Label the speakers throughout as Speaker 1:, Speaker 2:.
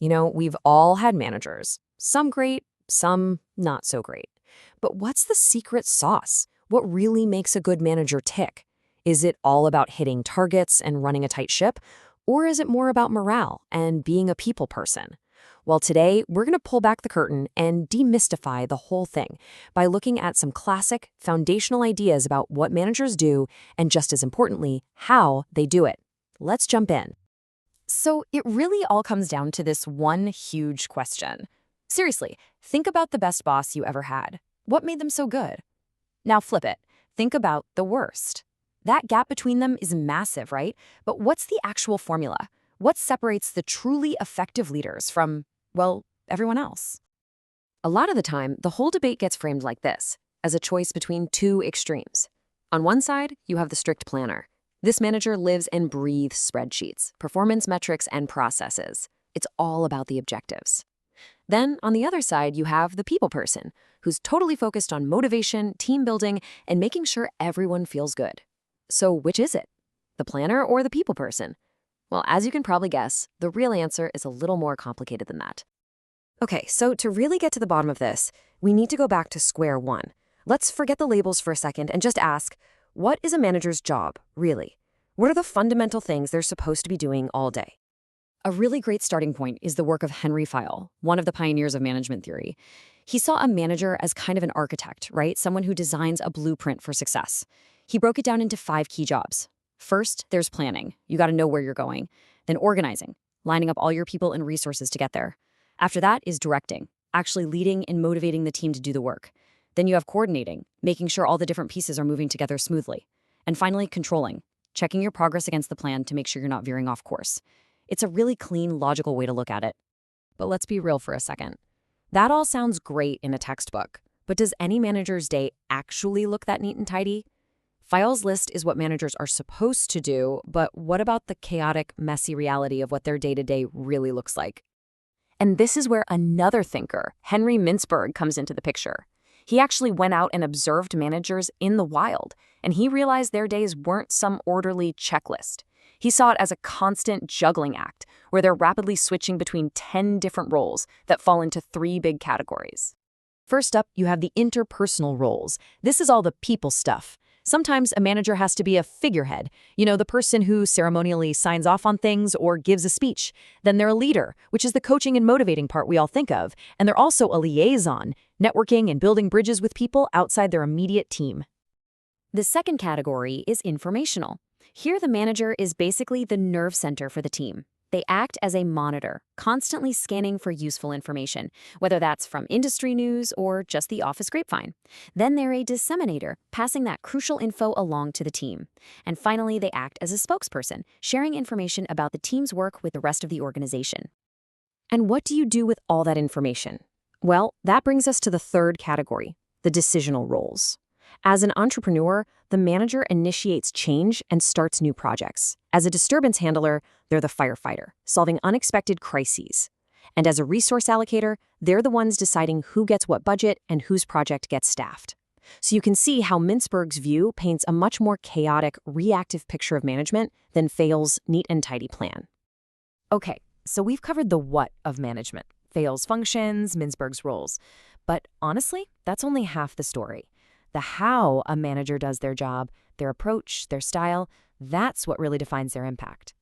Speaker 1: We've all had managers, some great, some not so great. But what's the secret sauce? What really makes a good manager tick? Is it all about hitting targets and running a tight ship? Or is it more about morale and being a people person? Well, today, we're going to pull back the curtain and demystify the whole thing by looking at some classic, foundational ideas about what managers do and, just as importantly, how they do it. Let's jump in. So it really all comes down to this one huge question. Seriously, think about the best boss you ever had. What made them so good? Now flip it. Think about the worst. That gap between them is massive, right? But what's the actual formula? What separates the truly effective leaders from, well, everyone else? A lot of the time, the whole debate gets framed like this, as a choice between two extremes. On one side, you have the strict planner. This manager lives and breathes spreadsheets, performance metrics, and processes. It's all about the objectives. Then, on the other side, you have the people person, who's totally focused on motivation, team building, and making sure everyone feels good. So which is it? The planner or the people person? Well, as you can probably guess, the real answer is a little more complicated than that. Okay, so to really get to the bottom of this, we need to go back to square one. Let's forget the labels for a second and just ask, what is a manager's job, really? What are the fundamental things they're supposed to be doing all day? A really great starting point is the work of Henri Fayol, one of the pioneers of management theory. He saw a manager as kind of an architect, right? Someone who designs a blueprint for success. He broke it down into 5 key jobs. First, there's planning. You got to know where you're going. Then organizing, lining up all your people and resources to get there. After that is directing, actually leading and motivating the team to do the work. Then you have coordinating, making sure all the different pieces are moving together smoothly. And finally, controlling, checking your progress against the plan to make sure you're not veering off course. It's a really clean, logical way to look at it. But let's be real for a second. That all sounds great in a textbook, but does any manager's day actually look that neat and tidy? Fayol's list is what managers are supposed to do, but what about the chaotic, messy reality of what their day-to-day really looks like? And this is where another thinker, Henri Mintzberg, comes into the picture. He actually went out and observed managers in the wild, and he realized their days weren't some orderly checklist. He saw it as a constant juggling act, where they're rapidly switching between 10 different roles that fall into 3 big categories. First up, you have the interpersonal roles. This is all the people stuff. Sometimes a manager has to be a figurehead, the person who ceremonially signs off on things or gives a speech. Then they're a leader, which is the coaching and motivating part we all think of. And they're also a liaison, networking and building bridges with people outside their immediate team. The second category is informational. Here, the manager is basically the nerve center for the team. They act as a monitor, constantly scanning for useful information, whether that's from industry news or just the office grapevine. Then they're a disseminator, passing that crucial info along to the team. And finally, they act as a spokesperson, sharing information about the team's work with the rest of the organization. And what do you do with all that information? Well, that brings us to the third category, the decisional roles. As an entrepreneur, the manager initiates change and starts new projects. As a disturbance handler, they're the firefighter, solving unexpected crises. And as a resource allocator, they're the ones deciding who gets what budget and whose project gets staffed. So you can see how Mintzberg's view paints a much more chaotic, reactive picture of management than Fayol's neat and tidy plan. Okay, so we've covered the what of management, Fayol's functions, Mintzberg's roles. But honestly, that's only half the story. The how a manager does their job, their approach, their style, that's what really defines their impact.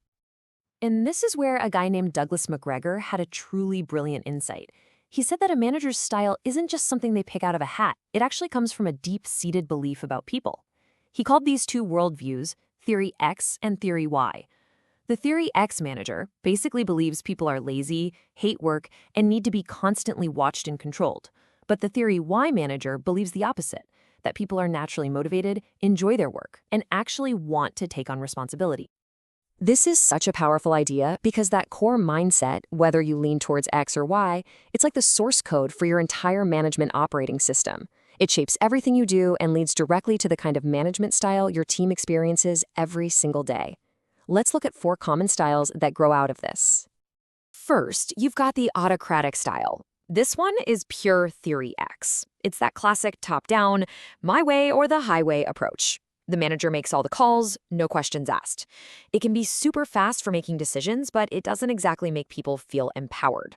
Speaker 1: And this is where a guy named Douglas McGregor had a truly brilliant insight. He said that a manager's style isn't just something they pick out of a hat. It actually comes from a deep-seated belief about people. He called these 2 worldviews Theory X and Theory Y. The Theory X manager basically believes people are lazy, hate work, and need to be constantly watched and controlled. But the Theory Y manager believes the opposite, that people are naturally motivated, enjoy their work, and actually want to take on responsibility. This is such a powerful idea because that core mindset, whether you lean towards X or Y, it's like the source code for your entire management operating system. It shapes everything you do and leads directly to the kind of management style your team experiences every single day. Let's look at 4 common styles that grow out of this. First, you've got the autocratic style. This one is pure Theory X. It's that classic top-down, my way or the highway approach. The manager makes all the calls, no questions asked. It can be super fast for making decisions, but it doesn't exactly make people feel empowered.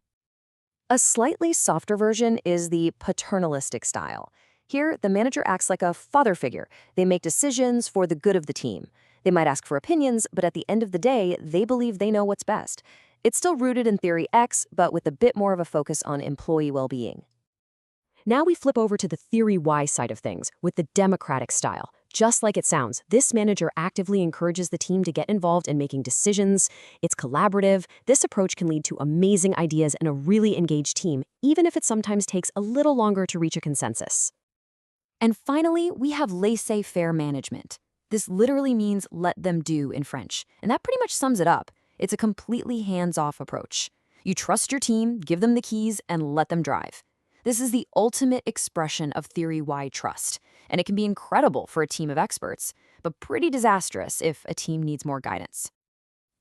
Speaker 1: A slightly softer version is the paternalistic style. Here, the manager acts like a father figure. They make decisions for the good of the team. They might ask for opinions, but at the end of the day, they believe they know what's best. It's still rooted in theory X, but with a bit more of a focus on employee well-being. Now we flip over to the theory Y side of things, with the democratic style. Just like it sounds, this manager actively encourages the team to get involved in making decisions. It's collaborative. This approach can lead to amazing ideas and a really engaged team, even if it sometimes takes a little longer to reach a consensus. And finally, we have laissez-faire management. This literally means let them do in French, and that pretty much sums it up. It's a completely hands-off approach. You trust your team, give them the keys, and let them drive. This is the ultimate expression of theory Y trust, and it can be incredible for a team of experts, but pretty disastrous if a team needs more guidance.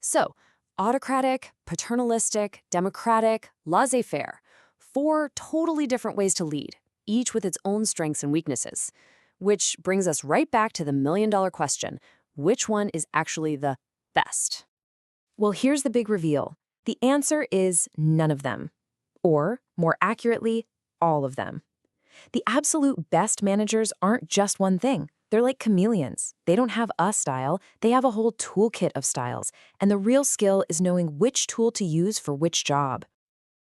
Speaker 1: So, autocratic, paternalistic, democratic, laissez-faire. 4 totally different ways to lead, each with its own strengths and weaknesses. Which brings us right back to the million-dollar question: which one is actually the best? Well, here's the big reveal. The answer is none of them. Or, more accurately, all of them. The absolute best managers aren't just one thing. They're like chameleons. They don't have a style, they have a whole toolkit of styles. And the real skill is knowing which tool to use for which job.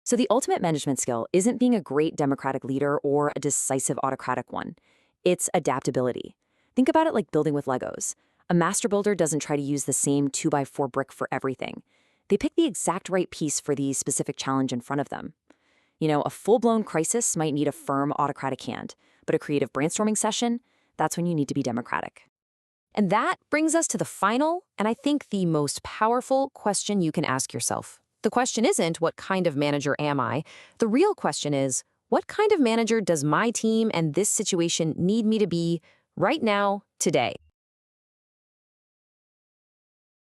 Speaker 1: So the ultimate management skill isn't being a great democratic leader or a decisive autocratic one. It's adaptability. Think about it like building with Legos. A master builder doesn't try to use the same 2x4 brick for everything. They pick the exact right piece for the specific challenge in front of them. A full-blown crisis might need a firm autocratic hand, but a creative brainstorming session, that's when you need to be democratic. And that brings us to the final, and I think the most powerful question you can ask yourself. The question isn't, what kind of manager am I? The real question is, what kind of manager does my team and this situation need me to be right now, today?